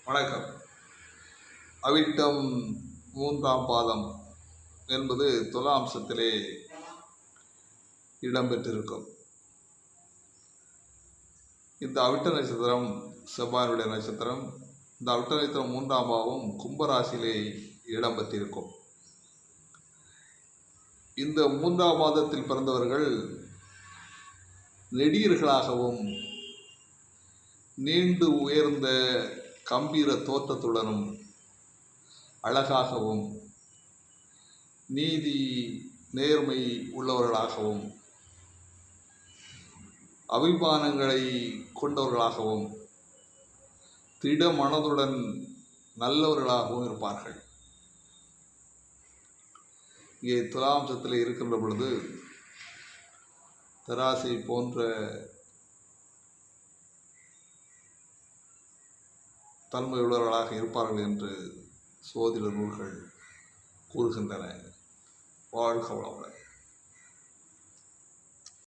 வணக்கம். அவிட்டம் 3ஆம் பாதம் என்பது துலாம்சத்திலே இடம்பெற்றிருக்கும். இந்த அவிட்ட நட்சத்திரம் செவ்வாயுடைய நட்சத்திரம். இந்த அவிட்ட நட்சத்திரம் 3ஆம் பாவம் கும்பராசியிலே இடம்பெற்றிருக்கும். இந்த 3ஆம் பாதத்தில் பிறந்தவர்கள் நெடியர்களாகவும் நீண்டு உயர்ந்த கம்பீர தோற்றத்துடனும் அழகாகவும் நீதி நேர்மை உள்ளவர்களாகவும் அபிமானங்களை கொண்டவர்களாகவும் திட மனதுடன் நல்லவர்களாகவும் இருப்பார்கள். இங்கே துலாம்சத்தில் இருக்கின்ற பொழுது தராசை போன்ற தன்மை உள்ளவர்களாக இருப்பார்கள் என்று சோதிட நூல்கள் கூறுகின்றன. வாழ்க வளமுடன்.